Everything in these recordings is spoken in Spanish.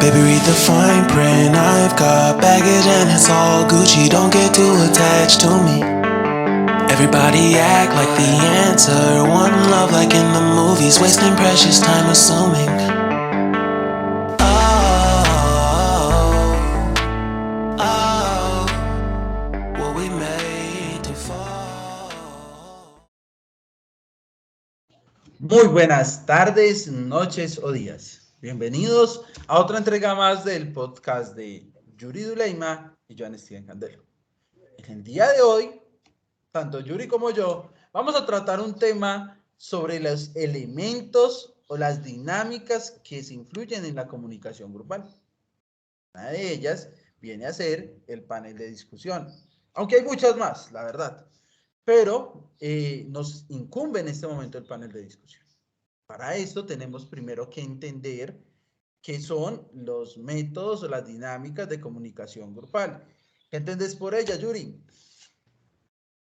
Baby, read the fine print. I've got baggage and it's all Gucci. Don't get too attached to me. Everybody act like the answer. One love like in the movies. Wasting precious time assuming. What we made to fall. Muy buenas tardes, noches o días. Bienvenidos a otra entrega más del podcast de Yuri Duleima y Joan Steven Candelo. En el día de hoy, tanto Yuri como yo vamos a tratar un tema sobre los elementos o las dinámicas que se influyen en la comunicación grupal. Una de ellas viene a ser el panel de discusión, aunque hay muchas más, la verdad, pero nos incumbe en este momento el panel de discusión. Para esto tenemos primero que entender qué son los métodos o las dinámicas de comunicación grupal. ¿Qué entendés por ella, Yuri?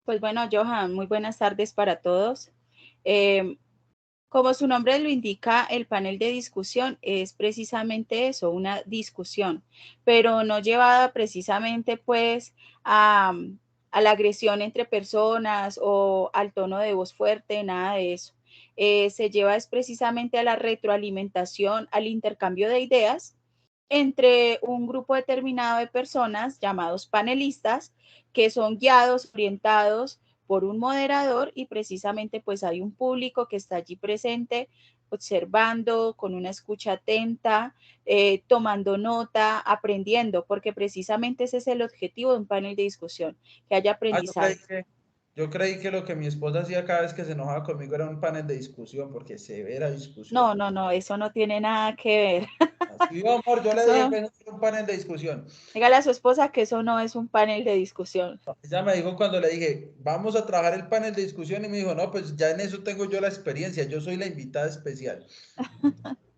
Pues bueno, Johan, muy buenas tardes para todos. Como su nombre lo indica, el panel de discusión es precisamente eso, una discusión, pero no llevada precisamente pues a la agresión entre personas o al tono de voz fuerte, nada de eso. Se lleva es precisamente a la retroalimentación, al intercambio de ideas entre un grupo determinado de personas llamados panelistas que son guiados, orientados por un moderador y precisamente pues hay un público que está allí presente observando con una escucha atenta, tomando nota, aprendiendo, porque precisamente ese es el objetivo de un panel de discusión, que haya Ah, aprendizaje. yo creí que lo que mi esposa hacía cada vez que se enojaba conmigo era un panel de discusión, porque severa discusión. No, eso no tiene nada que ver. Así, amor, yo le dije Eso, que no era un panel de discusión. dígale a su esposa que eso no es un panel de discusión. Ella me dijo cuando le dije, vamos a trabajar el panel de discusión, y me dijo, no, pues ya en eso tengo yo la experiencia, yo soy la invitada especial.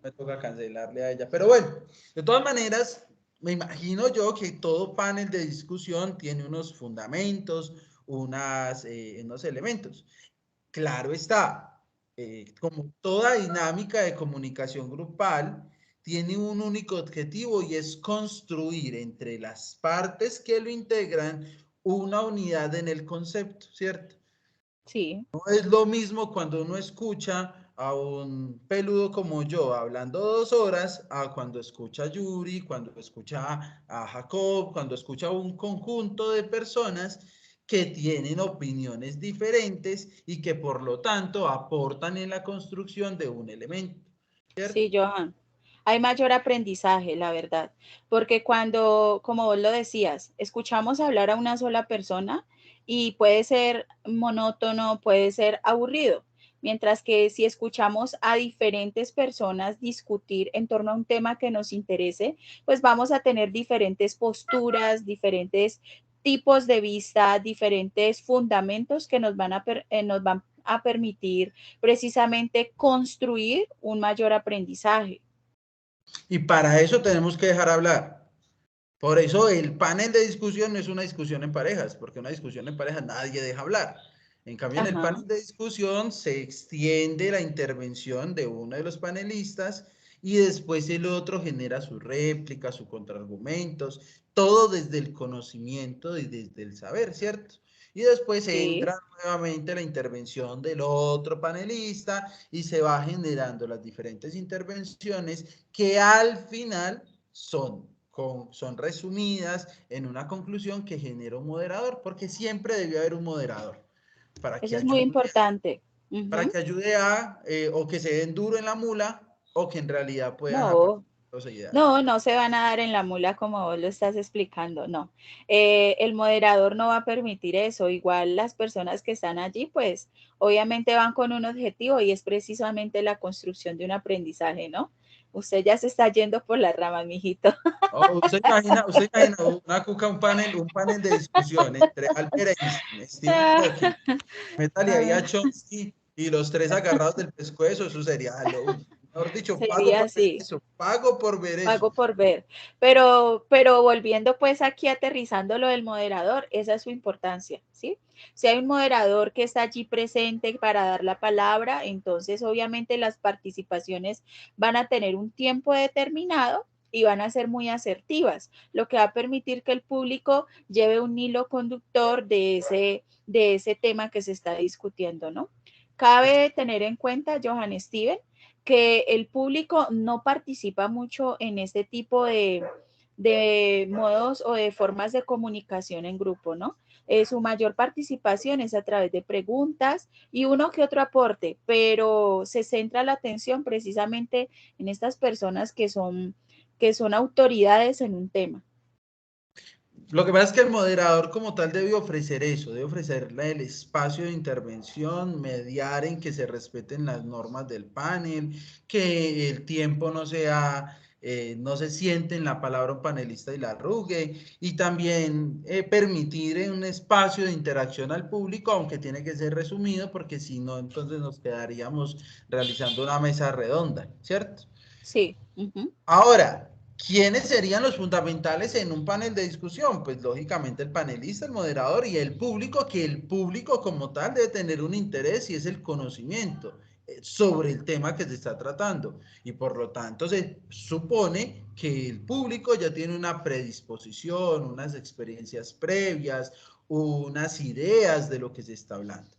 Me toca cancelarle a ella. Pero bueno, de todas maneras, me imagino yo que todo panel de discusión tiene unos fundamentos, unos elementos. Claro está, como toda dinámica de comunicación grupal, tiene un único objetivo y es construir entre las partes que lo integran una unidad en el concepto, ¿cierto? Sí. No es lo mismo cuando uno escucha a un peludo como yo hablando 2 horas, a cuando escucha a Yuri, cuando escucha a Jacob, cuando escucha a un conjunto de personas que tienen opiniones diferentes y que por lo tanto aportan en la construcción de un elemento, ¿cierto? Sí, Johan. Hay mayor aprendizaje, la verdad, porque cuando, como vos lo decías, escuchamos hablar a una sola persona y puede ser monótono, puede ser aburrido, mientras que si escuchamos a diferentes personas discutir en torno a un tema que nos interese, pues vamos a tener diferentes posturas, diferentes tipos de vista, diferentes fundamentos que nos van a permitir precisamente construir un mayor aprendizaje. Y para eso tenemos que dejar hablar. Por eso el panel de discusión no es una discusión en parejas, porque una discusión en parejas nadie deja hablar. En cambio, en el Ajá. panel de discusión se extiende la intervención de uno de los panelistas y después el otro genera su réplica, sus contraargumentos, todo desde el conocimiento y desde el saber, ¿cierto? Y después Sí, entra nuevamente la intervención del otro panelista y se va generando las diferentes intervenciones que al final son resumidas en una conclusión que genera un moderador, porque siempre debió haber un moderador para que eso es muy ayude, importante. para Ujú. que ayude a, o que se den duro en la mula, o que en realidad puedan aportar No, los ideales. no se van a dar en la mula como vos lo estás explicando, no. El moderador no va a permitir eso. Igual las personas que están allí, pues obviamente van con un objetivo y es precisamente la construcción de un aprendizaje, ¿no? Usted ya se está yendo por las ramas, mijito. Oh, usted imagina una cuca, un panel de discusión entre Albert Einstein, Stephen Hawking, Metal y ahí a Chomsky y los tres agarrados del pescuezo, eso sería mejor dicho, pago Sería por ver así. eso, pago por ver eso. Pago por ver. Pero volviendo pues aquí aterrizando lo del moderador, esa es su importancia, ¿sí? Si hay un moderador que está allí presente para dar la palabra, entonces obviamente las participaciones van a tener un tiempo determinado y van a ser muy asertivas, lo que va a permitir que el público lleve un hilo conductor de ese tema que se está discutiendo, ¿no? Cabe tener en cuenta, Johan Steven, que el público no participa mucho en este tipo de modos o de formas de comunicación en grupo, ¿no? Su mayor participación es a través de preguntas y uno que otro aporte, pero se centra la atención precisamente en estas personas que son autoridades en un tema. Lo que pasa es que el moderador como tal debe ofrecer eso, debe ofrecerle el espacio de intervención, mediar en que se respeten las normas del panel, que el tiempo no sea, no se siente en la palabra un panelista y la arrugue, y también permitir un espacio de interacción al público, aunque tiene que ser resumido, porque si no, entonces nos quedaríamos realizando una mesa redonda, ¿cierto? Sí. Ahora, ¿quiénes serían los fundamentales en un panel de discusión? Pues lógicamente el panelista, el moderador y el público, que el público como tal debe tener un interés y es el conocimiento sobre el tema que se está tratando. Y por lo tanto se supone que el público ya tiene una predisposición, unas experiencias previas, unas ideas de lo que se está hablando.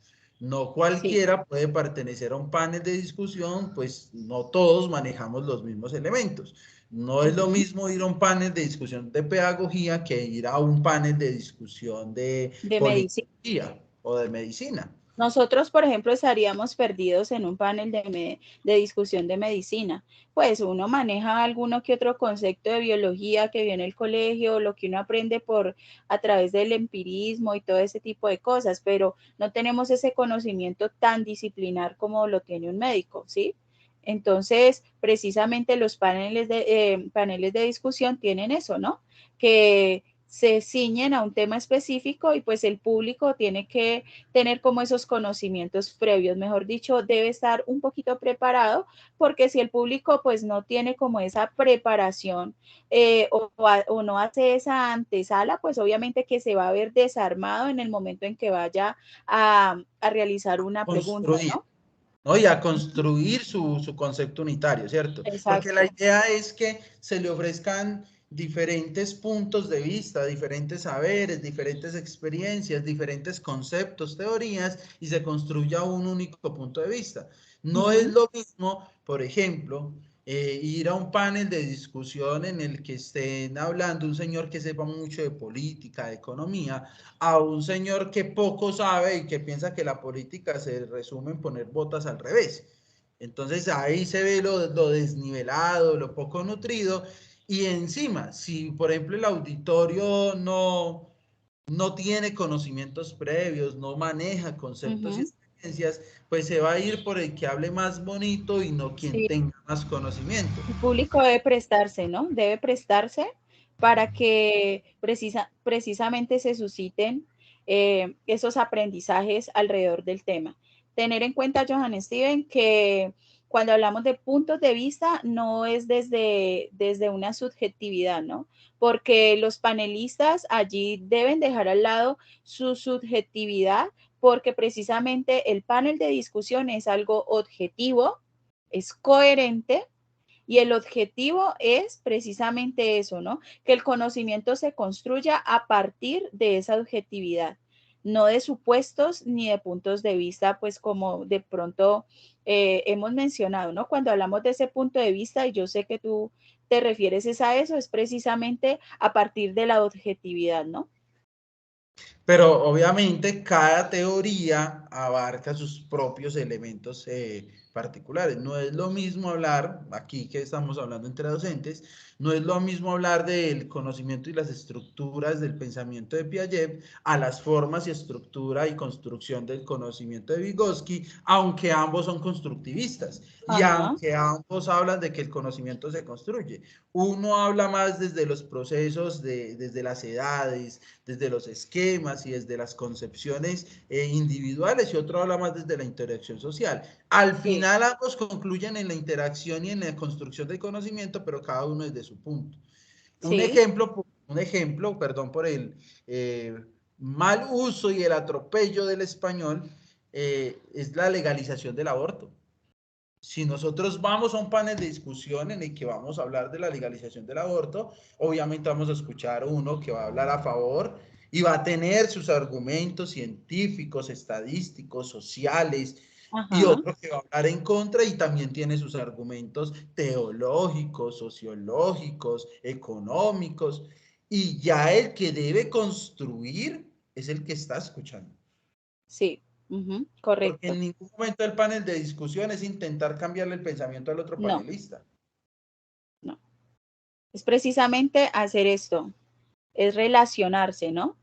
No Sí. cualquiera puede pertenecer a un panel de discusión, pues no todos manejamos los mismos elementos. No es lo mismo ir a un panel de discusión de pedagogía que ir a un panel de discusión de De medicina. politología o de medicina. Nosotros, por ejemplo, estaríamos perdidos en un panel de discusión de medicina. Pues uno maneja alguno que otro concepto de biología que viene el colegio, lo que uno aprende a través del empirismo y todo ese tipo de cosas, pero no tenemos ese conocimiento tan disciplinar como lo tiene un médico, ¿sí? Entonces, precisamente los paneles de discusión tienen eso, ¿no? Que se ciñen a un tema específico y pues el público tiene que tener como esos conocimientos previos, mejor dicho, debe estar un poquito preparado, porque si el público pues no tiene como esa preparación o no hace esa antesala, pues obviamente que se va a ver desarmado en el momento en que vaya a realizar una pregunta, Construir, ¿no? ¿no? Y a construir su concepto unitario, ¿cierto? Porque la Exacto. idea es que se le ofrezcan diferentes puntos de vista, diferentes saberes, diferentes experiencias, diferentes conceptos, teorías, y se construya un único punto de vista. No es lo mismo, por ejemplo, ir a un panel de discusión en el que estén hablando un señor que sepa mucho de política, de economía, a un señor que poco sabe y que piensa que la política se resume en poner botas al revés. Entonces ahí se ve lo desnivelado, lo poco nutrido, y encima, si por ejemplo el auditorio no tiene conocimientos previos, no maneja conceptos y experiencias, pues se va a ir por el que hable más bonito y no quien Sí, tenga más conocimiento. el público debe prestarse, ¿no? Debe prestarse para que precisamente se susciten esos aprendizajes alrededor del tema. Tener en cuenta, Johan Steven, que cuando hablamos de puntos de vista no es desde una subjetividad, ¿no? Porque los panelistas allí deben dejar al lado su subjetividad porque precisamente el panel de discusión es algo objetivo, es coherente y el objetivo es precisamente eso, ¿no? Que el conocimiento se construya a partir de esa objetividad, no de supuestos ni de puntos de vista, pues como de pronto hemos mencionado, ¿no? Cuando hablamos de ese punto de vista, y yo sé que tú te refieres es a eso, es precisamente a partir de la objetividad, ¿no? Pero obviamente cada teoría abarca sus propios elementos particulares. No es lo mismo hablar, aquí que estamos hablando entre docentes, no es lo mismo hablar del conocimiento y las estructuras del pensamiento de Piaget a las formas y estructura y construcción del conocimiento de Vygotsky, aunque ambos son constructivistas y Ajá. aunque ambos hablan de que el conocimiento se construye. Uno habla más desde los procesos, desde las edades, desde los esquemas y desde las concepciones individuales y otro habla más desde la interacción social. Al Sí, final ambos concluyen en la interacción y en la construcción del conocimiento, pero cada uno desde su punto. sí. Un ejemplo, perdón por el mal uso y el atropello del español, es la legalización del aborto. Si nosotros vamos a un panel de discusión en el que vamos a hablar de la legalización del aborto, obviamente vamos a escuchar uno que va a hablar a favor y va a tener sus argumentos científicos, estadísticos, sociales, y Ajá. otro que va a hablar en contra y también tiene sus argumentos teológicos, sociológicos, económicos, y ya el que debe construir es el que está escuchando. Sí, ujú, Porque correcto. en ningún momento el panel de discusión es intentar cambiarle el pensamiento al otro No, panelista. no. Es precisamente hacer esto, es relacionarse, ¿no?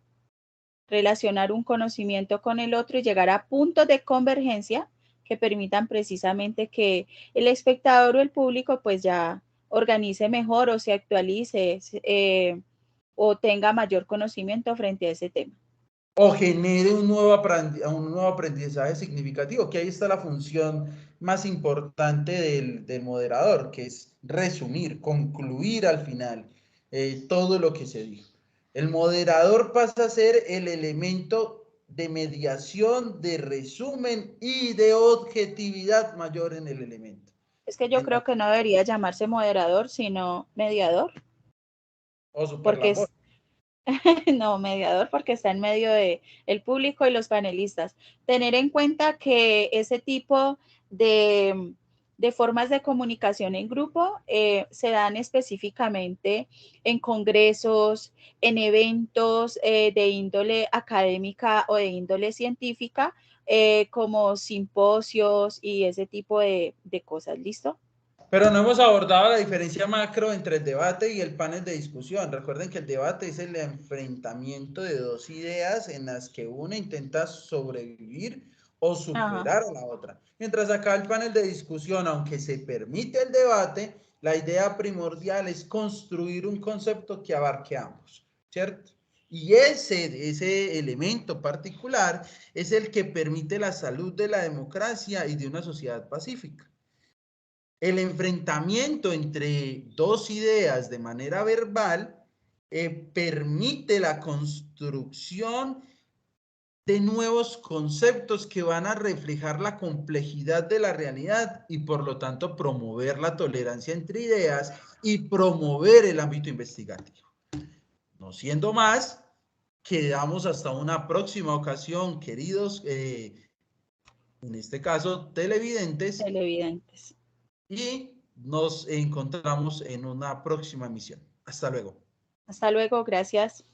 Relacionar un conocimiento con el otro y llegar a puntos de convergencia que permitan precisamente que el espectador o el público pues ya organice mejor o se actualice o tenga mayor conocimiento frente a ese tema. O genere un nuevo aprendizaje significativo, que ahí está la función más importante del moderador, que es resumir, concluir al final todo lo que se dijo. El moderador pasa a ser el elemento de mediación, de resumen y de objetividad mayor en el elemento. Es que yo creo que no debería llamarse moderador, sino mediador, O super porque labor. es, no, mediador porque está en medio de el público y los panelistas. Tener en cuenta que ese tipo de formas de comunicación en grupo se dan específicamente en congresos, en eventos de índole académica o de índole científica, como simposios y ese tipo de cosas. ¿Listo? Pero no hemos abordado la diferencia macro entre el debate y el panel de discusión. Recuerden que el debate es el enfrentamiento de dos ideas en las que una intenta sobrevivir o Ajá. superar a la otra. Mientras acá el panel de discusión, aunque se permite el debate, la idea primordial es construir un concepto que abarque ambos, ¿cierto? Y ese elemento particular es el que permite la salud de la democracia y de una sociedad pacífica. El enfrentamiento entre dos ideas de manera verbal permite la construcción de nuevos conceptos que van a reflejar la complejidad de la realidad y por lo tanto promover la tolerancia entre ideas y promover el ámbito investigativo. No siendo más, quedamos hasta una próxima ocasión, queridos, en este caso, televidentes, Televidentes. y nos encontramos en una próxima emisión. Hasta luego. Hasta luego, gracias.